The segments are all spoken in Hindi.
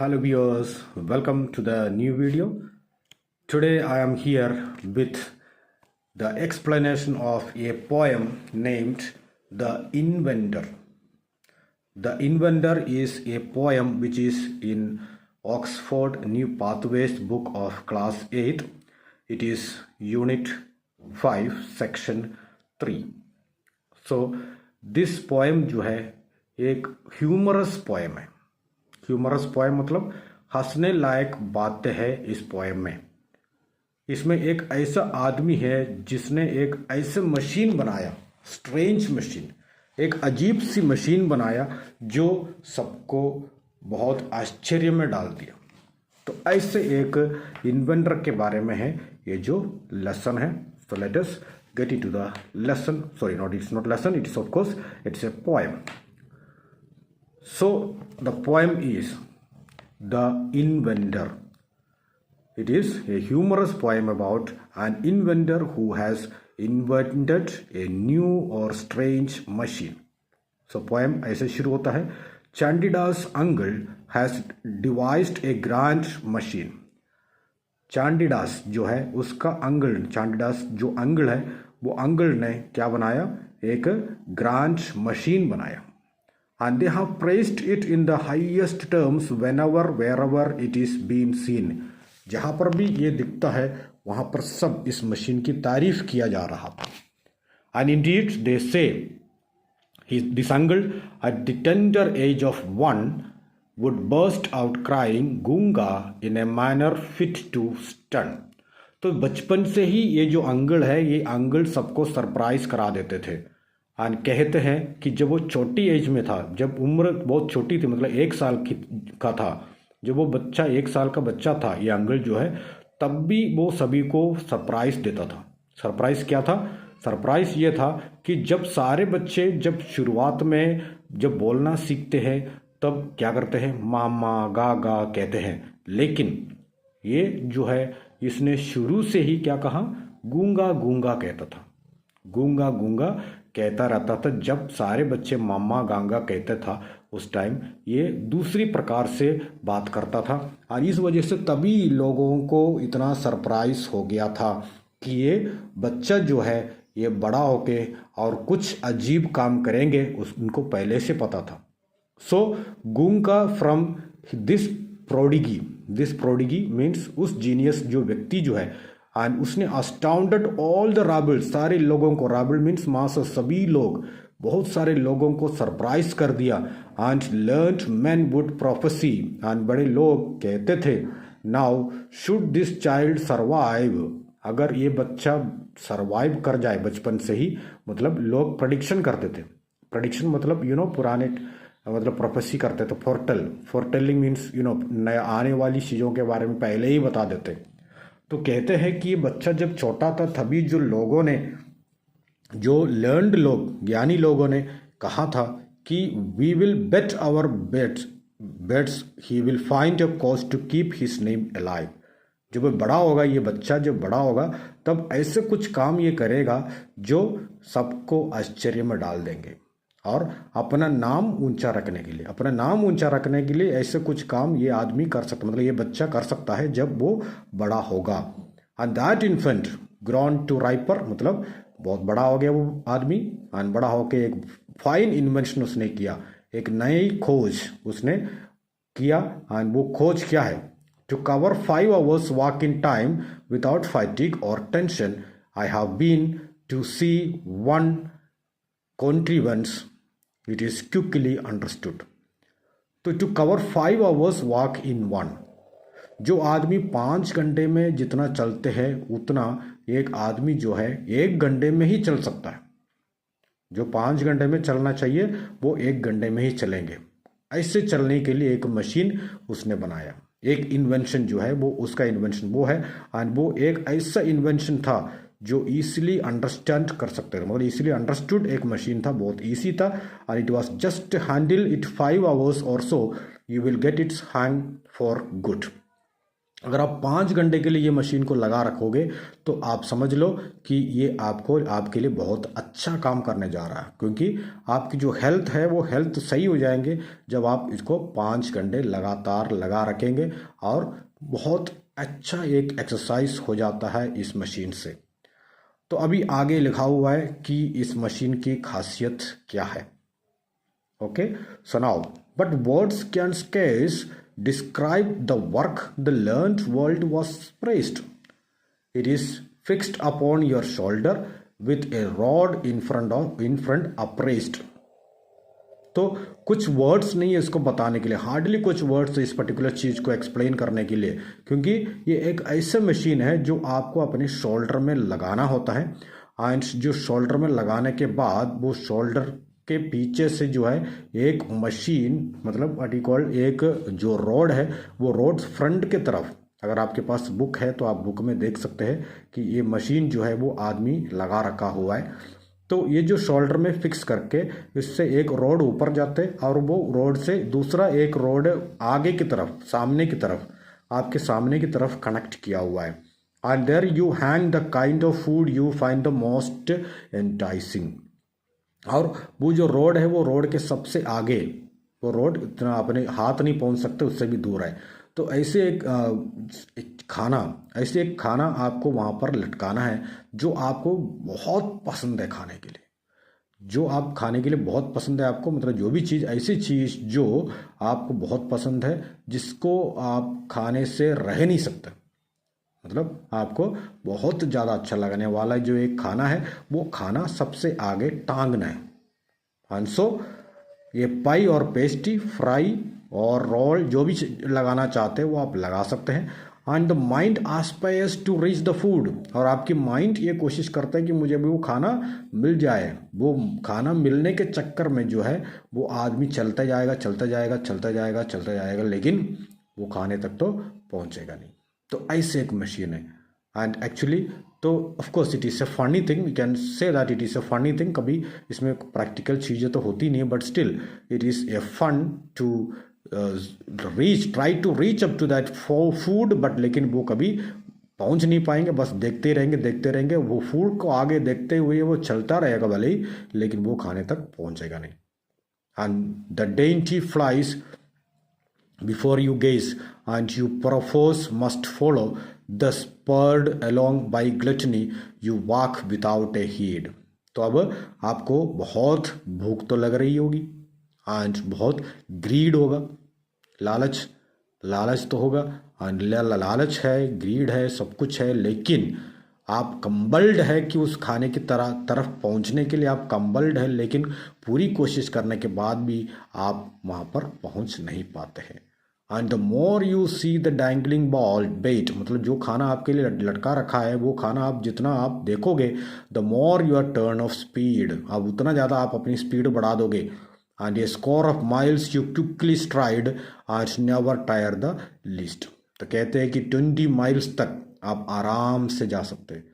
Hello viewers, welcome to the new video. Today I am here with the explanation of a poem named The Inventor. The Inventor is a poem which is in Oxford New Pathways book of class 8. It is unit 5 section 3. So this poem जो है एक ह्यूमरस पोएम है. ह्यूमरस पोएम मतलब हंसने लायक बातें है इस पोएम में. इसमें एक ऐसा आदमी है जिसने एक ऐसे मशीन बनाया, स्ट्रेंज मशीन, एक अजीब सी मशीन बनाया जो सबको बहुत आश्चर्य में डाल दिया. तो ऐसे एक इन्वेंटर के बारे में है ये जो लेसन है. So let us get into the lesson. Sorry, it's not lesson, it is of course, it's a poem. So the poem is The Inventor. It is a humorous poem about an inventor who has invented a new or strange machine. So poem ऐसे शुरू होता है. Chandidas uncle has devised a grand machine. चांडिडास जो है उसका अंगल, चांडिडास जो अंगल है वो अंगल ने क्या बनाया, एक ग्रांड मशीन बनाया. And they have praised it in the highest terms whenever wherever it is been seen. जहां पर भी ये दिखता है वहां पर सब इस मशीन की तारीफ किया जा रहा था. And indeed they say this angel at the tender age of 1 would burst out crying गूंगा in a manner fit to stun. तो बचपन से ही ये जो अंगल है ये अंगल सबको सरप्राइज करा देते थे. और कहते हैं कि जब वो छोटी एज में था, जब उम्र बहुत छोटी थी, मतलब 1 साल का था, जब वो बच्चा 1 साल का बच्चा था, ये अंगल जो है, तब भी वो सभी को सरप्राइज देता था. सरप्राइज क्या था? सरप्राइज ये था कि जब सारे बच्चे जब शुरुआत में जब बोलना सीखते हैं तब क्या करते हैं, मामा गा गा कहते हैं. लेकिन ये जो है इसने शुरू से ही क्या कहा, गूंगा गूंगा कहता था. गूंगा गूंगा कहता रहता था. जब सारे बच्चे मामा गांगा कहते था उस टाइम ये दूसरी प्रकार से बात करता था. और इस वजह से तभी लोगों को इतना सरप्राइज हो गया था कि ये बच्चा जो है ये बड़ा होके और कुछ अजीब काम करेंगे, उनको पहले से पता था. So गूंगा फ्रॉम दिस प्रोडिगी मीन्स उस जीनियस जो व्यक्ति जो है, एंड उसने अस्टाउंडेड ऑल द राबल, सारे लोगों को, राबल मीन्स मास, सभी लोग, बहुत सारे लोगों को सरप्राइज कर दिया. And learned man would prophecy, and बड़े लोग कहते थे, now should this child survive, अगर ये बच्चा सर्वाइव कर जाए बचपन से ही, मतलब लोग प्रेडिक्शन करते थे. प्रेडिक्शन मतलब पुराने मतलब प्रोफेसी करते थे. फोरटेलिंग मीन्स नए आने वाली चीज़ों के बारे में पहले ही बता देते. तो कहते हैं कि ये बच्चा जब छोटा था तभी जो लोगों ने, जो लर्नड लोग, ज्ञानी लोगों ने कहा था कि we will bet our bets he will find a cause to keep his name alive. जब वो बड़ा होगा, ये बच्चा जब बड़ा होगा तब ऐसे कुछ काम ये करेगा जो सबको आश्चर्य में डाल देंगे. और अपना नाम ऊंचा रखने के लिए, ऐसे कुछ काम ये आदमी कर सकता, मतलब ये बच्चा कर सकता है जब वो बड़ा होगा. And that infant grown to riper, मतलब बहुत बड़ा हो गया वो आदमी, एंड बड़ा होके एक फाइन इन्वेंशन उसने किया, एक नई खोज उसने किया. एंड वो खोज क्या है? To cover 5 hours walk in time without fighting और tension, I have been to see one contrivance, it is quickly understood. तो to cover 5 hours walk in one, जो आदमी 5 घंटे में जितना चलते हैं उतना एक आदमी जो है 1 घंटे में ही चल सकता है. जो 5 घंटे में चलना चाहिए वो 1 घंटे में ही चलेंगे. ऐसे चलने के लिए एक मशीन उसने बनाया. एक इन्वेंशन जो है वो उसका इन्वेंशन वो है. एंड वो एक ऐसा इन्वेंशन था जो इजीली अंडरस्टैंड कर सकते थे, मतलब इजीली अंडरस्टूड एक मशीन था, बहुत इजी था. And it was just handle it 5 hours और so, you will get its hang for good. अगर आप 5 घंटे के लिए ये मशीन को लगा रखोगे तो आप समझ लो कि ये आपके लिए बहुत अच्छा काम करने जा रहा है, क्योंकि आपकी जो हेल्थ है वो हेल्थ सही हो जाएंगे जब आप इसको 5 घंटे लगातार लगा रखेंगे। और बहुत अच्छा एक एक्सरसाइज हो जाता है इस मशीन से। तो अभी आगे लिखा हुआ है कि इस मशीन की खासियत क्या है। Okay, so now, but words can scarce describe the work the learned world was praised. It is fixed upon your shoulder with a rod in front upraised. तो कुछ वर्ड्स नहीं है इसको बताने के लिए, हार्डली कुछ वर्ड्स इस पर्टिकुलर चीज़ को एक्सप्लेन करने के लिए, क्योंकि ये एक ऐसा मशीन है जो आपको अपने शोल्डर में लगाना होता है। एंड जो शोल्डर में लगाने के बाद वो शोल्डर के पीछे से जो है एक मशीन, मतलब व्हाट यू कॉल्ड, एक जो रोड है वो रोड फ्रंट के तरफ, अगर आपके पास बुक है तो आप बुक में देख सकते हैं कि ये मशीन जो है वो आदमी लगा रखा हुआ है। तो ये जो शोल्डर में फिक्स करके इससे एक रोड ऊपर जाते और वो रोड से दूसरा एक रोड आगे की तरफ, सामने की तरफ, आपके सामने की तरफ कनेक्ट किया हुआ है। And there you hang the kind of food you find the most enticing. और वो जो रोड है वो रोड के सबसे आगे, वो रोड इतना अपने हाथ नहीं पहुंच सकते, उससे भी दूर है। तो ऐसे एक खाना आपको वहाँ पर लटकाना है जो आपको बहुत पसंद है खाने के लिए, जो आप खाने के लिए बहुत पसंद है आपको, मतलब जो भी चीज़, ऐसी चीज़ जो आपको बहुत पसंद है जिसको आप खाने से रह नहीं सकते, मतलब आपको बहुत ज़्यादा अच्छा लगने वाला जो एक खाना है वो खाना सबसे आगे टांगना है। हंसो ये पाई और पेस्ट्री, फ्राई और रोल जो भी लगाना चाहते हैं वो आप लगा सकते हैं। And the mind aspires to reach the food, और आपकी माइंड ये कोशिश करता है कि मुझे भी वो खाना मिल जाए। वो खाना मिलने के चक्कर में जो है वो आदमी चलता जाएगा चलता जाएगा चलता जाएगा चलता जाएगा, लेकिन वो खाने तक तो पहुंचेगा नहीं। तो ऐसे एक मशीन है। एंड एक्चुअली तो of course it is a funny thing, we can say that it is a funny thing. कभी इसमें प्रैक्टिकल चीज़ें तो होती नहीं है, but still it is a fun to try to reach up to that food, but लेकिन वो कभी पहुंच नहीं पाएंगे, बस देखते रहेंगे वो फूड को आगे देखते हुए वो चलता रहेगा भले ही, लेकिन वो खाने तक पहुंचेगा नहीं। And the dainty flies before you gaze, and you perforce must follow, the spurred along by gluttony you walk without a heed. तो अब आपको बहुत भूख तो लग रही होगी एंड बहुत ग्रीड होगा, लालच तो होगा, एंड लालच है, ग्रीड है, सब कुछ है, लेकिन आप कंबल्ड है कि उस खाने की तरफ पहुंचने के लिए आप कंबल्ड है, लेकिन पूरी कोशिश करने के बाद भी आप वहां पर पहुंच नहीं पाते हैं। And the more you see the dangling ball bait, मतलब जो खाना आपके लिए लटका रखा है वो खाना आप जितना आप देखोगे, the more your turn off speed, अब उतना ज़्यादा आप अपनी स्पीड बढ़ा दोगे। And A score of miles you quickly STRIDE and never tyre the list. तो कहते हैं कि 20 माइल्स तक आप आराम से जा सकते हैं,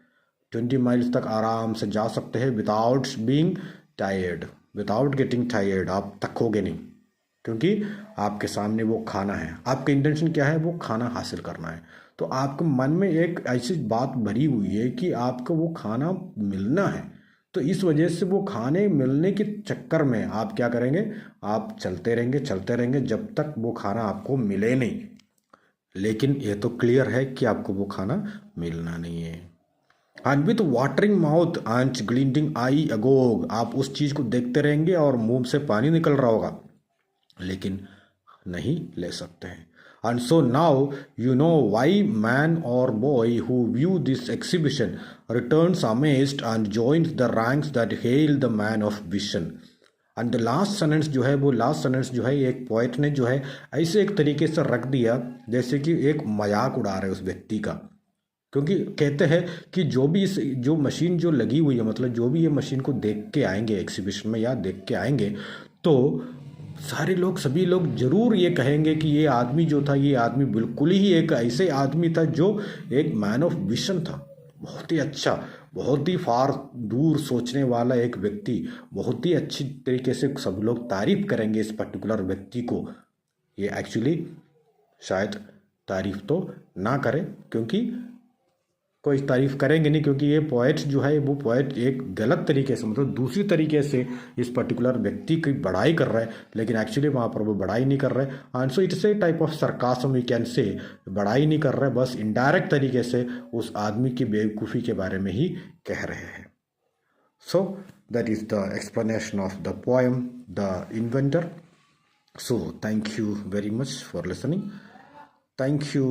20 माइल्स तक आराम से जा सकते हैं without being tired, without getting tired. आप थकोगे नहीं, क्योंकि आपके सामने वो खाना है। आपका इंटेंशन क्या है? वो खाना हासिल करना है। तो आपके मन में एक ऐसी बात भरी हुई है कि आपको वो खाना मिलना है, तो इस वजह से वो खाने मिलने के चक्कर में आप क्या करेंगे? आप चलते रहेंगे जब तक वो खाना आपको मिले नहीं। लेकिन ये तो क्लियर है कि आपको वो खाना मिलना नहीं है। And with watering mouth and glinting eye agog, आप उस चीज़ को देखते रहेंगे और मुंह से पानी निकल रहा होगा, लेकिन नहीं ले सकते हैं। And so now you know why man or boy who view this exhibition returns amazed and joins the ranks that hail the man of vision. And the last sentence जो है वो एक पोएट ने जो है ऐसे एक तरीके से रख दिया जैसे कि एक मजाक उड़ा रहे उस व्यक्ति का, क्योंकि कहते हैं कि जो मशीन जो लगी हुई है, मतलब जो भी ये मशीन को देख के आएंगे एग्जीबिशन में या देख के आएंगे, तो सभी लोग जरूर ये कहेंगे कि ये आदमी जो था, ये आदमी बिल्कुल ही एक ऐसे आदमी था जो एक मैन ऑफ विजन था, बहुत ही अच्छा, बहुत ही फार दूर सोचने वाला एक व्यक्ति, बहुत ही अच्छी तरीके से सब लोग तारीफ करेंगे इस पर्टिकुलर व्यक्ति को। ये एक्चुअली शायद तारीफ तो ना करें, क्योंकि कोई तारीफ करेंगे नहीं, क्योंकि ये पोएट जो है वो पोएट एक गलत तरीके से, मतलब दूसरी तरीके से इस पर्टिकुलर व्यक्ति की बड़ाई कर रहा है, लेकिन एक्चुअली वहाँ पर वो बड़ाई नहीं कर रहा है। And so it's a type of sarcasm we can say, बड़ाई नहीं कर रहा है, बस इनडायरेक्ट तरीके से उस आदमी की बेवकूफ़ी के बारे में ही कह रहे हैं। So that is the explanation of the poem the inventor. So thank you very much for listening. Thank you.